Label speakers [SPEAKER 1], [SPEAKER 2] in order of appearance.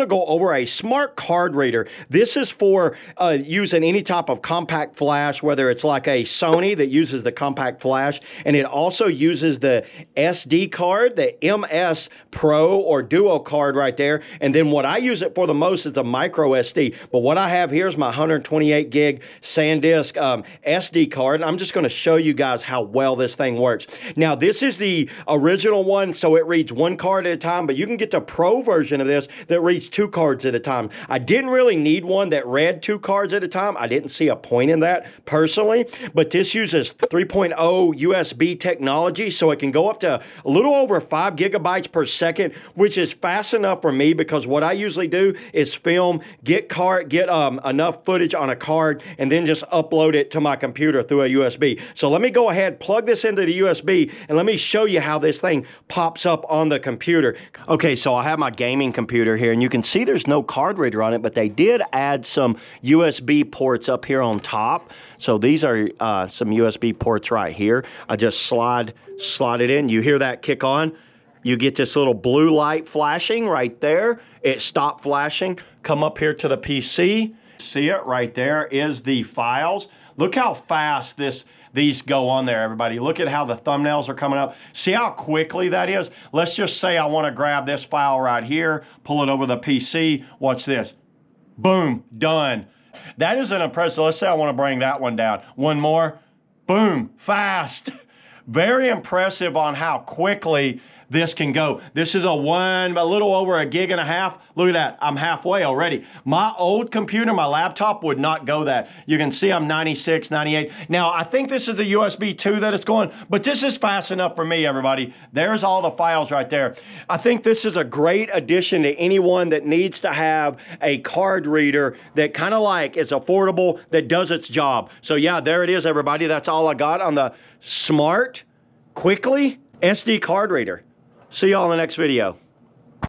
[SPEAKER 1] going to go over a smart card reader. This is for using any type of compact flash, whether it's like a Sony that uses the compact flash, and it also uses the SD card, the MS Pro or Duo card right there. And then what I use it for the most is a micro SD. But what I have here is my 128 gig SanDisk SD card. And I'm just going to show you guys how well this thing works. Now, this is the original one, so it reads one card at a time, but you can get the Pro version of this that reads 2 cards at a time. I didn't really need one that read 2 cards at a time. I didn't see a point in that personally, but this uses 3.0 USB technology, so it can go up to a little over 5 gigabytes per second, which is fast enough for me because what I usually do is film, get enough footage on a card, and then just upload it to my computer through a USB. So let me go ahead, plug this into the USB, and let me show you how this thing pops up on the computer. Okay, so I have my gaming computer here, and you can see there's no card reader on it, but they did add some USB ports up here on top. So these are some USB ports right here. I just slide it in. You hear that kick on? You get this little blue light flashing right there. It stopped flashing. Come up here to the PC. See it right there is the files. Look how fast these go on there, everybody. Look at how the thumbnails are coming up. See how quickly that is? Let's just say I want to grab this file right here, pull it over the PC. Watch this. Boom, done. That is an impressive. Let's say I want to bring that one down. One more. Boom, fast. Very impressive on how quickly this can go. This is a little over 1.5 gigs. Look at that, I'm halfway already. My old computer, my laptop would not go that. You can see I'm 96, 98. Now, I think this is a USB 2 that it's going, but this is fast enough for me, everybody. There's all the files right there. I think this is a great addition to anyone that needs to have a card reader that kind of like is affordable, that does its job. So yeah, there it is, everybody. That's all I got on the Smart Quickly SD card reader. See y'all in the next video.